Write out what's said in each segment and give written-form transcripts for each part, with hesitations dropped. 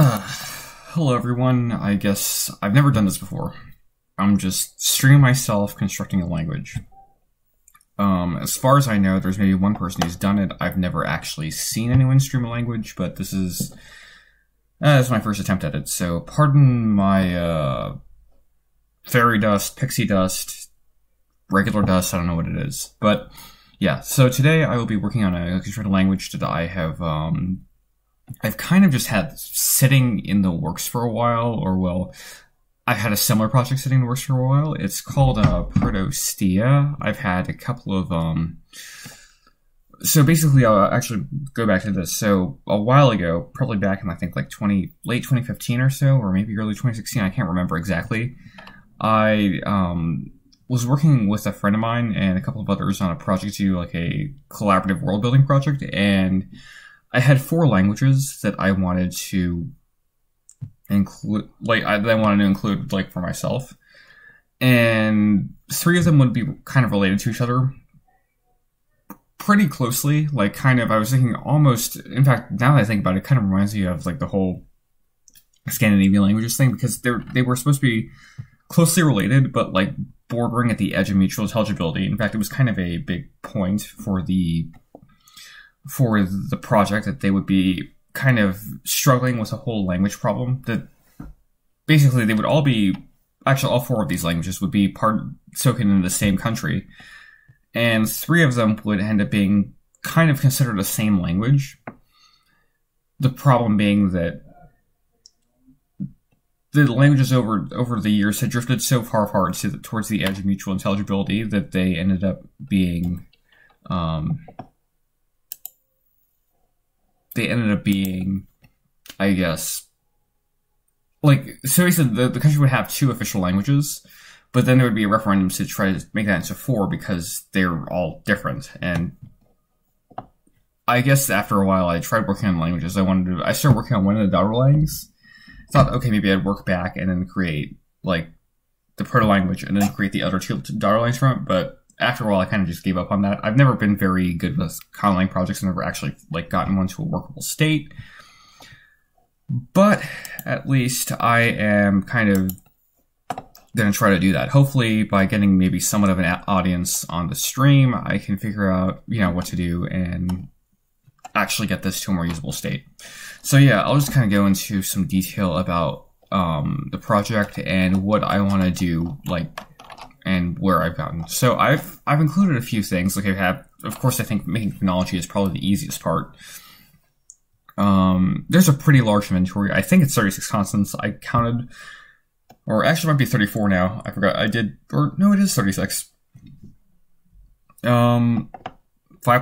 Hello everyone, I guess I've never done this before. I'm just streaming myself constructing a language. As far as I know, there's maybe one person who's done it. I've never actually seen anyone stream a language, but this is my first attempt at it, so pardon my fairy dust, pixie dust, regular dust, I don't know what it is. But yeah, so today I will be working on a constructed language that I have I've kind of just had sitting in the works for a while, or well, I've had a similar project sitting in the works for a while. It's called Proto-Stiie. I've had a couple of so basically I'll actually go back to this. So a while ago, probably back in I think like late 2015 or so, or maybe early 2016, I can't remember exactly. I was working with a friend of mine and a couple of others on a project to do like a collaborative world building project, and I had 4 languages that I wanted to include, like for myself, and 3 of them would be kind of related to each other pretty closely. Like, kind of, I was thinking almost, in fact, now that I think about it, it kind of reminds me of like the whole Scandinavian languages thing, because they were supposed to be closely related, but like bordering at the edge of mutual intelligibility. In fact, it was kind of a big point for the project that they would be kind of struggling with a whole language problem, that basically they would all be, actually all 4 of these languages would be spoken in the same country, and 3 of them would end up being kind of considered the same language. The problem being that the languages over the years had drifted so far apart towards the edge of mutual intelligibility that they ended up being I guess, like, so basically the country would have 2 official languages, but then there would be a referendum to try to make that into 4 because they're all different. And I guess after a while I tried working on languages. I started working on one of the daughterlangs. Thought, okay, maybe I'd work back and then create like the proto-language and then create the other 2 daughterlangs from it, but after a while, I kind of just gave up on that. I've never been very good with conlang projects. I've never actually like gotten one to a workable state. But at least I am kind of going to try to do that. Hopefully, by getting maybe somewhat of an audience on the stream, I can figure out, what to do and actually get this to a more usable state. So yeah, I'll just kind of go into some detail about the project and what I want to do, like, and where I've gotten. So I've included a few things. Like of course, I think making phonology is probably the easiest part. There's a pretty large inventory. I think it's 36 consonants. I counted, or actually it might be 34 now. I forgot. No, it is 36. 5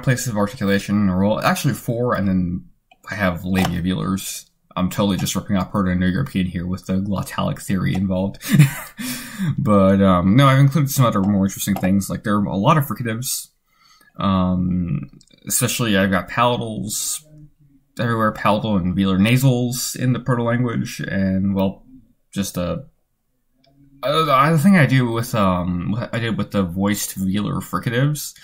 places of articulation, or well, actually 4, and then I have labia velars. I'm totally just ripping off Proto-Indo-European here with the glottalic theory involved. But, no, I've included some other more interesting things. Like, there are a lot of fricatives. Especially, I've got palatals everywhere, palatal and velar nasals in the proto-language. And, well, just, the thing I do with, what I did with the voiced velar fricatives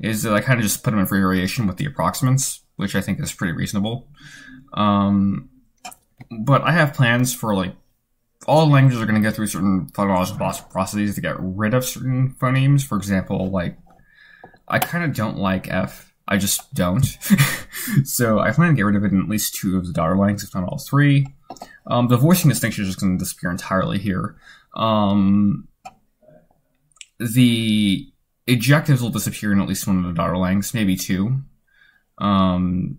is that I kind of just put them in free variation with the approximants, which I think is pretty reasonable. But I have plans for, like, all languages are going to go through certain phonological processes to get rid of certain phonemes. For example, like, I kind of don't like F. I just don't. So I plan to get rid of it in at least 2 of the daughterlangs, if not all 3. The voicing distinction is just going to disappear entirely here. The ejectives will disappear in at least 1 of the daughterlangs, maybe 2. And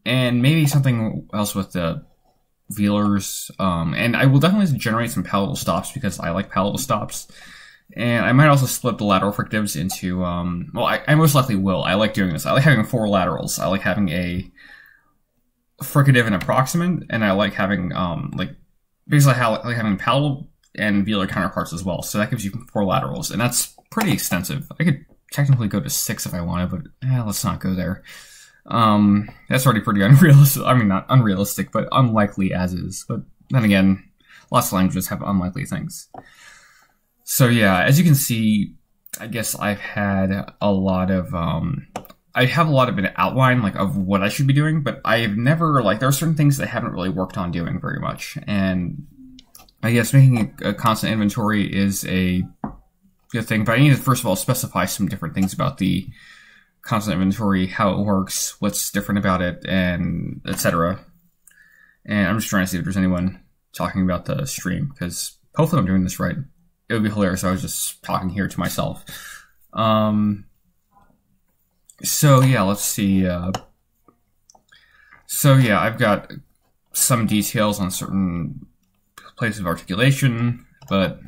maybe something else with the velars, and I will definitely generate some palatal stops because I like palatal stops, and I might also split the lateral fricatives into, well, I most likely will. I like doing this. I like having 4 laterals. I like having a fricative and approximant, and I like having, like, basically I like having palatal and velar counterparts as well, so that gives you 4 laterals, and that's pretty extensive. I could technically go to 6 if I wanted, but let's not go there. That's already pretty unrealistic. I mean, not unrealistic, but unlikely as is. But then again, lots of languages have unlikely things. So yeah, as you can see, I guess I've had a lot of I have a lot of an outline like of what I should be doing, but I've never like there are certain things that I haven't really worked on doing very much, and I guess making a constant inventory is a good thing. But I need to first of all specify some different things about the constant inventory, how it works, what's different about it, and etc. And I'm just trying to see if there's anyone talking about the stream, because hopefully I'm doing this right. It would be hilarious if I was just talking here to myself. So yeah, let's see. So yeah, I've got some details on certain places of articulation, but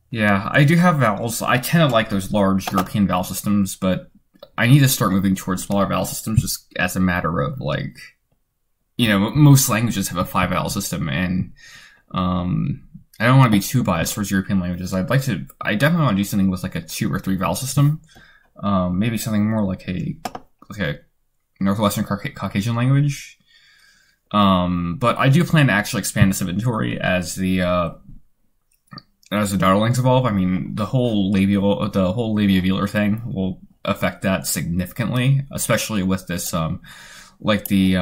yeah, I do have vowels. I tend to like those large European vowel systems, but I need to start moving towards smaller vowel systems just as a matter of like, you know, most languages have a 5-vowel system, and I don't want to be too biased towards European languages. I definitely want to do something with like a 2 or 3 vowel system. Maybe something more like a Northwestern Caucasian language. But I do plan to actually expand this inventory as the daughterlangs evolve. I mean, the whole labiovelar thing will affect that significantly, especially with this, like the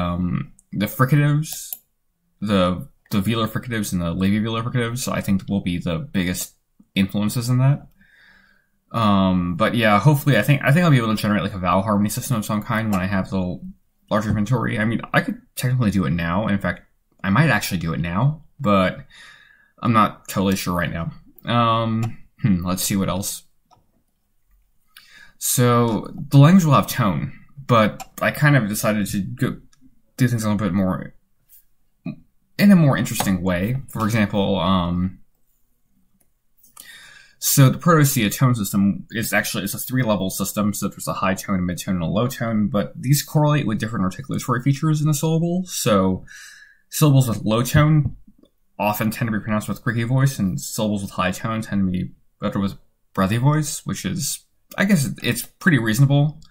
fricatives, the velar fricatives and the labiovelar fricatives, I think will be the biggest influences in that. But yeah, hopefully I think I'll be able to generate like a vowel harmony system of some kind when I have the larger inventory. I mean, I could technically do it now. In fact, I might actually do it now, but I'm not totally sure right now. Let's see what else. So the language will have tone, but I kind of decided to do things a little bit more in a more interesting way. For example, so the Proto-Stiie tone system is a 3-level system, so there's a high tone, a mid-tone, and a low tone, but these correlate with different articulatory features in the syllable. So syllables with low tone often tend to be pronounced with creaky voice, and syllables with high tone tend to be better with breathy voice, which is, I guess it's pretty reasonable.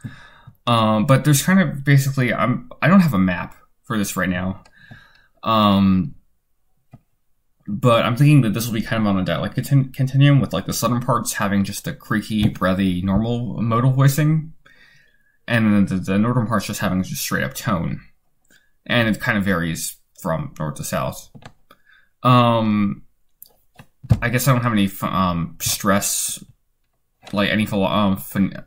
But there's kind of basically, I don't have a map for this right now. But I'm thinking that this will be kind of on a dialect continuum, with like the southern parts having just a creaky, breathy, normal modal voicing, and then the northern parts just having just straight up tone. And it kind of varies from north to south. I guess I don't have any stress, like any phonemic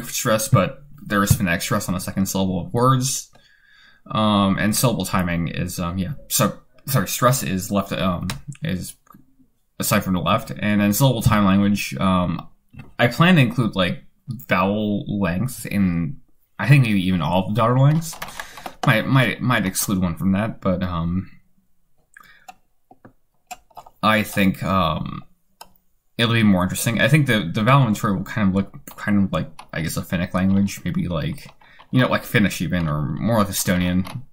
stress, but there is phonetic stress on the second syllable of words. And syllable timing is stress is left is aside from the left, and then syllable time language. I plan to include like vowel length in, I think maybe even all of the daughterlangs. Might exclude one from that, but I think it'll be more interesting. I think the vowel inventory will kind of look like, I guess, a Finnic language, maybe like, you know, like Finnish even, or more like Estonian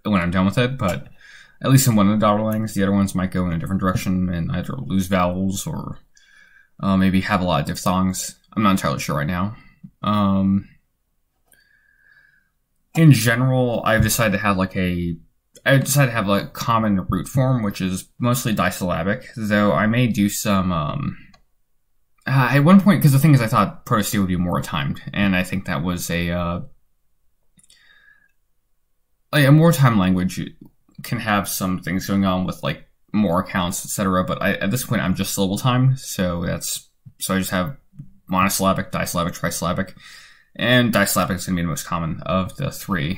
when I'm done with it, but at least in one of the daughterlangs. The other ones might go in a different direction and either lose vowels or maybe have a lot of diphthongs. I'm not entirely sure right now. In general, I've decided to have like a common root form, which is mostly disyllabic, though I may do some at one point, because the thing is, I thought Proto-Stiie would be more timed, and I think that was a more timed language can have some things going on with like more accounts, etc. But at this point, I'm just syllable timed, so I just have monosyllabic, disyllabic, trisyllabic, and disyllabic is going to be the most common of the 3.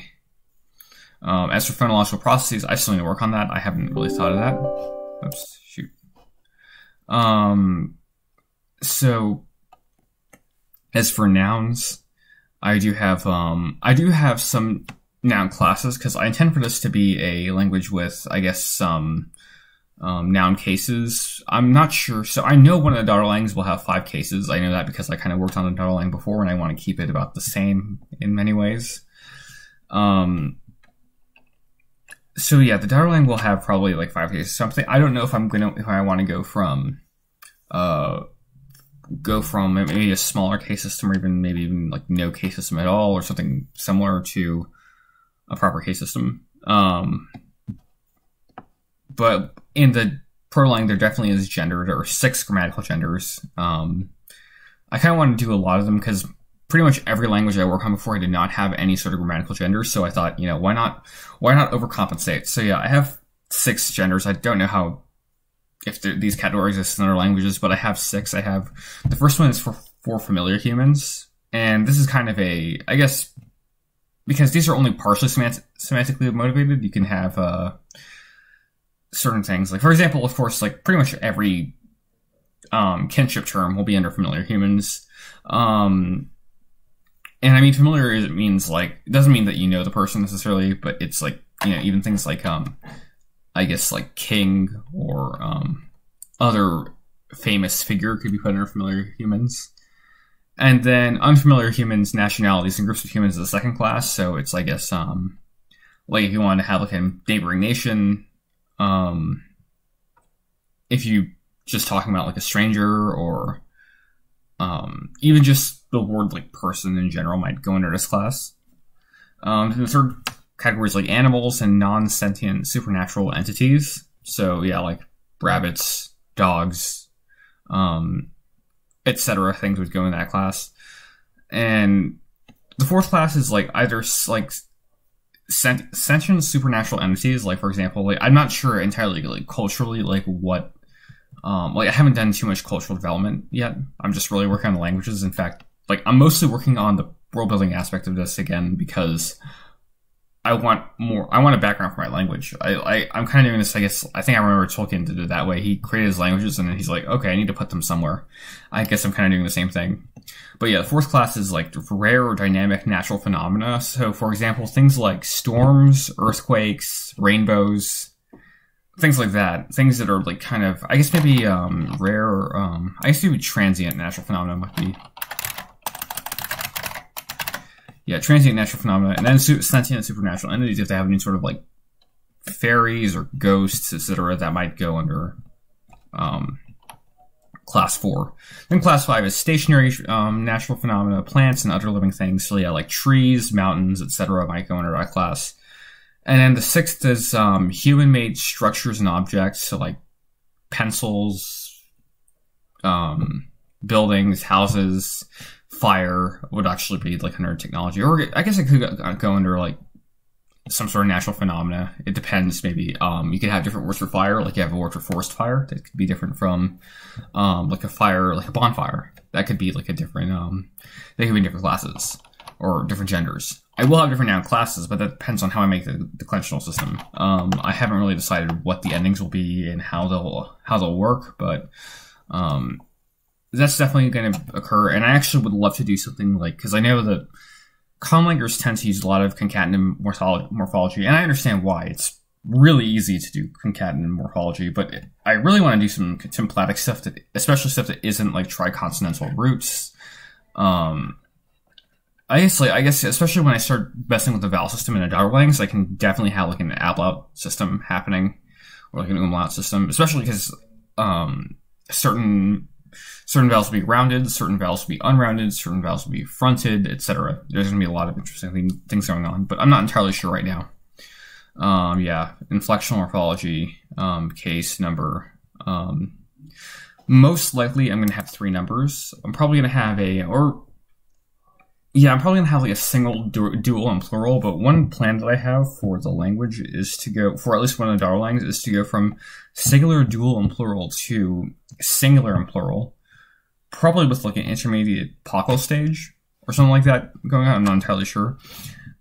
As for phonological processes, I still need to work on that. I haven't really thought of that. Oops, shoot. So as for nouns, I do have some noun classes, because I intend for this to be a language with, I guess, some noun cases. I'm not sure. So I know one of the daughterlangs will have 5 cases. I know that because I kind of worked on the daughterlang before, and I want to keep it about the same in many ways. So yeah, the daughterlang will have probably like 5 cases. Something I don't know if I want to go from maybe a smaller case system, or maybe even like no case system at all, or something similar to a proper case system. But in the Proto-lang, there definitely is gender. There are 6 grammatical genders. I kind of want to do a lot of them, because pretty much every language I work on before I did not have any sort of grammatical gender, so I thought, why not overcompensate? So yeah, I have 6 genders. I don't know if these categories exist in other languages, but I have 6. The first one is for familiar humans, and this is kind of I guess, because these are only partially semantically motivated, you can have certain things. Like, for example, of course, like pretty much every kinship term will be under familiar humans. And I mean, familiar means like, it doesn't mean that you know the person necessarily, but it's like, even things like, I guess like king or other famous figure could be put under familiar humans. And then unfamiliar humans, nationalities, and groups of humans is the second class. So it's, I guess, like if you want to have like a neighboring nation, if you just talking about like a stranger, or even just the word like person in general might go under this class. The third category is like animals and non-sentient supernatural entities. So yeah, like rabbits, dogs, etc. Things would go in that class. And the fourth class is like either like sentient supernatural entities. Like, for example, like I'm not sure entirely like culturally like what. Like I haven't done too much cultural development yet. I'm just really working on the languages. In fact, like I'm mostly working on the world building aspect of this again because I want a background for my language. I'm kind of doing this, I guess. I think I remember Tolkien did it that way. He created his languages and then he's like, okay, I need to put them somewhere. I guess I'm kind of doing the same thing. But yeah, the fourth class is like rare or dynamic natural phenomena. So, for example, things like storms, earthquakes, rainbows, things like that. Things that are like kind of, I guess maybe rare or, I guess maybe transient natural phenomena might be. Yeah, transient natural phenomena. And then sentient and supernatural entities, if they have any sort of like fairies or ghosts, etc., that might go under class 4. Then class 5 is stationary natural phenomena, plants and other living things. So yeah, like trees, mountains, etc. might go under that class. And then the 6th is human-made structures and objects, so like pencils, buildings, houses, fire would actually be like under technology. Or I guess it could go under like some sort of natural phenomena. It depends, maybe. You could have different words for fire, like you have a word for forest fire that could be different from like a fire, like a bonfire. That could be like a different, they could be different classes or different genders. I will have different noun classes, but that depends on how I make the declensional system. I haven't really decided what the endings will be and how they'll work, but that's definitely going to occur. And I actually would love to do something like, because I know that conlangers tend to use a lot of concatenated morphology, and I understand why. It's really easy to do concatenated morphology, but I really want to do some contemplatic stuff, especially stuff that isn't like triconsonantal roots. I guess especially when I start messing with the vowel system in a daughterlangs, I can definitely have like an ablaut system happening, or like an umlaut system, especially because certain vowels will be rounded, certain vowels will be unrounded, certain vowels will be fronted, etc. There's going to be a lot of interesting things going on, but I'm not entirely sure right now. Yeah, inflectional morphology, case, number. Most likely I'm going to have 3 numbers. I'm probably going to have like a single, dual, and plural, but one plan that I have for the language is to go, for at least one of the daughterlangs, is to go from singular, dual, and plural to singular and plural, probably with like an intermediate pockle stage or something like that going on. I'm not entirely sure.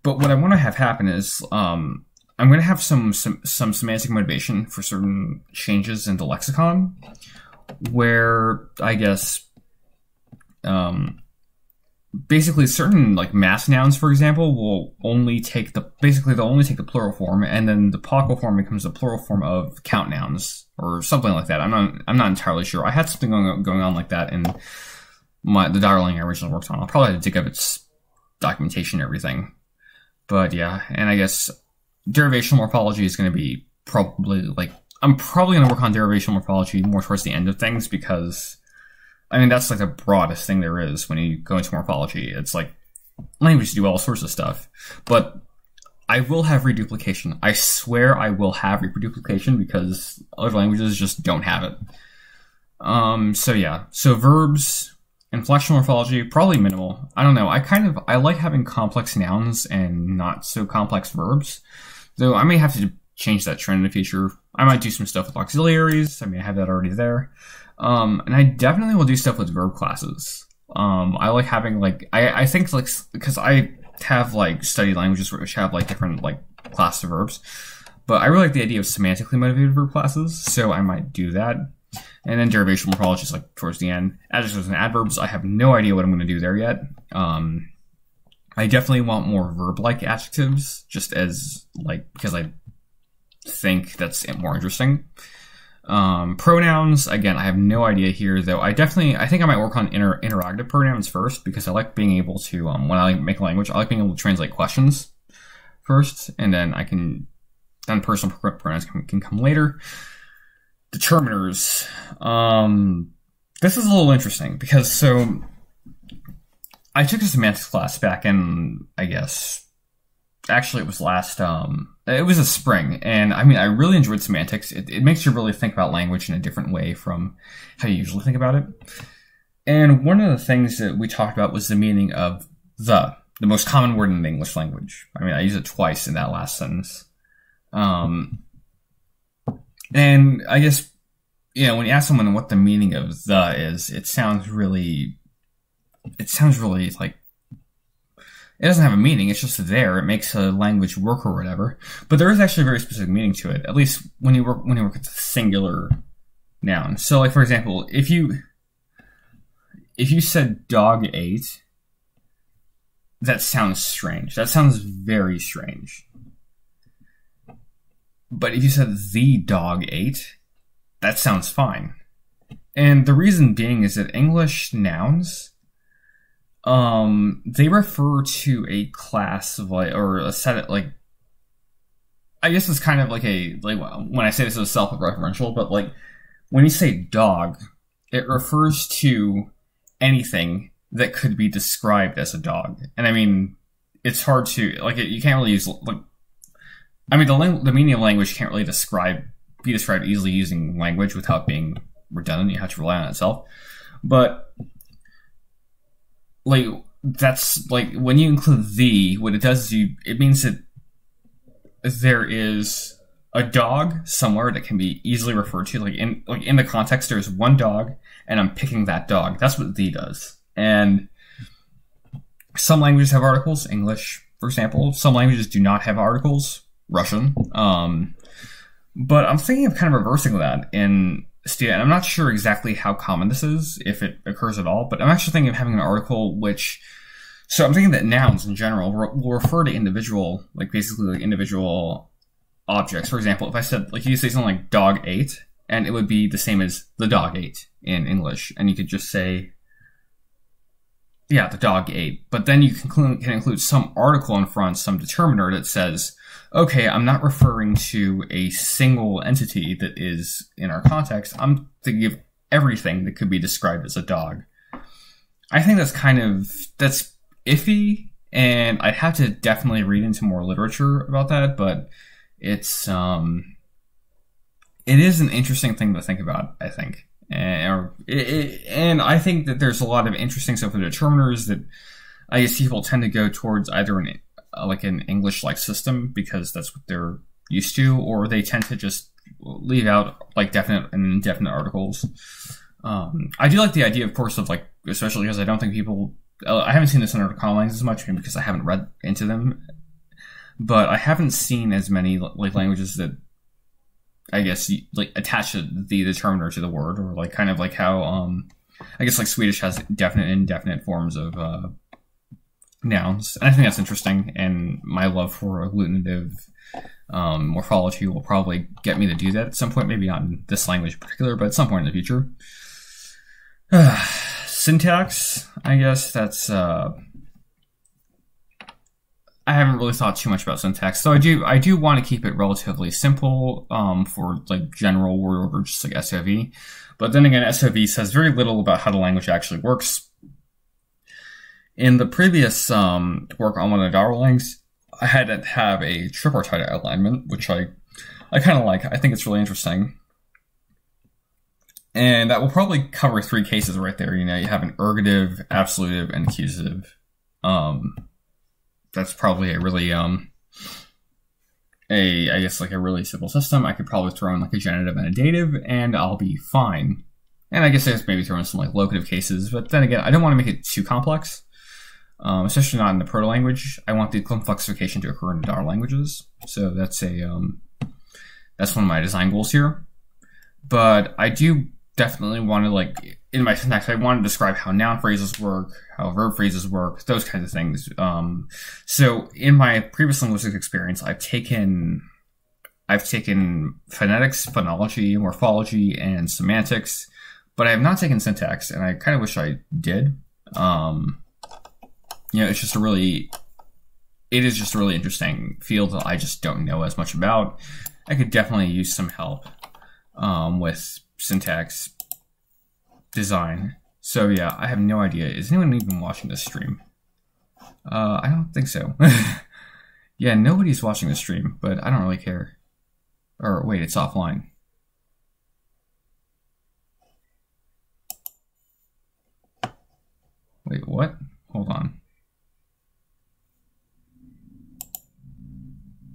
But what I want to have happen is I'm going to have some semantic motivation for certain changes in the lexicon, where I guess basically certain like mass nouns, for example, will only take they'll only take the plural form, and then the pockle form becomes the plural form of count nouns or something like that. I'm not entirely sure. I had something going on like that in the daughterlang I originally worked on. I'll probably have to dig up its documentation and everything. But yeah, and I guess derivational morphology is going to be probably like, I'm probably going to work on derivational morphology more towards the end of things, because I mean, that's like the broadest thing there is when you go into morphology. It's like languages do all sorts of stuff, but I will have reduplication. I swear I will have reduplication, because other languages just don't have it. So yeah, so verbs, Inflectional morphology, probably minimal. I don't know. I like having complex nouns and not so complex verbs. Though I may have to change that trend in the future. I might do some stuff with auxiliaries. I mean, I have that already there. And I definitely will do stuff with verb classes. I like having like, I think like, because I have like studied languages which have like different like classes of verbs. But I really like the idea of semantically motivated verb classes, so I might do that. And then derivational morphology is like towards the end. Adjectives and adverbs, I have no idea what I'm going to do there yet. I definitely want more verb-like adjectives, just as like because I think that's more interesting. Pronouns, again, I have no idea here, though. I think I might work on interrogative pronouns first, because I like being able to when I make a language, I like being able to translate questions first, and then personal pronouns can come later. Determiners. This is a little interesting because I took a semantics class back in, I guess, actually it was it was a spring, and I mean, I really enjoyed semantics. It makes you really think about language in a different way from how you usually think about it. And one of the things that we talked about was the meaning of the most common word in the English language. I mean, I use it twice in that last sentence. And I guess, when you ask someone what the meaning of the is, it sounds really like, it doesn't have a meaning, it's just there, it makes a language work or whatever. But there is actually a very specific meaning to it, at least when you work with a singular noun. So like, for example, if you said dog ate, that sounds strange. That sounds very strange. But if you said the dog ate, that sounds fine. And the reason being is that English nouns, they refer to a class of or a set of I guess it's kind of like when I say this is self-referential, but like when you say dog, it refers to anything that could be described as a dog. And I mean, it's hard to, you can't really use, I mean, the meaning of language can't really be described easily using language without being redundant. You have to rely on itself. But, that's, when you include the, what it does is it means that there is a dog somewhere that can be easily referred to. In the context, there's one dog, and I'm picking that dog. That's what the does. And some languages have articles, English, for example. Some languages do not have articles. Russian. But I'm thinking of kind of reversing that in Stiie, and I'm not sure exactly how common this is, if it occurs at all, but I'm actually thinking of having an article so I'm thinking that nouns in general will refer to individual, basically individual objects. For example, if I said, you say something like dog ate, and it would be the same as the dog ate in English, and you could just say, yeah, the dog ate. But then you can include some article in front, some determiner that says, okay, I'm not referring to a single entity that is in our context. I'm thinking of everything that could be described as a dog. I think that's that's iffy, and I'd have to definitely read into more literature about that, but it is an interesting thing to think about, I think. And I think that there's a lot of interesting stuff with determiners that I guess people tend to go towards either an English-like system because that's what they're used to, or they tend to just leave out definite and indefinite articles. I do like the idea, of course, of especially because I don't think I haven't seen this under conlangs as much because I haven't read into them, but I haven't seen as many languages that I guess attach the determiner to the word, or kind of how I guess Swedish has definite and indefinite forms of nouns, and I think that's interesting. And my love for agglutinative morphology will probably get me to do that at some point. Maybe not in this language in particular, but at some point in the future. Syntax, I guess that's. I haven't really thought too much about syntax, so I do want to keep it relatively simple for general word order, just like SOV. But then again, SOV says very little about how the language actually works. In the previous work on one of the daughterlangs, I had to have a tripartite alignment, which I kind of like. I think it's really interesting. And that will probably cover three cases right there. You know, you have an ergative, absolutive, and accusative. That's probably a really, I guess like a really simple system. I could probably throw in like a genitive and a dative, and I'll be fine. And I guess I just maybe throw in some like locative cases, but then again, I don't want to make it too complex, especially not in the proto language. I want the complexification to occur in the daughter languages. So that's that's one of my design goals here. But I do definitely want to, like, in my syntax, I want to describe how noun phrases work, how verb phrases work, those kinds of things. So in my previous linguistic experience, I've taken phonetics, phonology, morphology, and semantics, but I have not taken syntax, and I kind of wish I did. You know, it is just a really interesting field that I just don't know as much about. I could definitely use some help with syntax design. So yeah, I have no idea. Is anyone even watching this stream? I don't think so. Yeah, nobody's watching the stream, but I don't really care. Or wait, it's offline. Wait, what?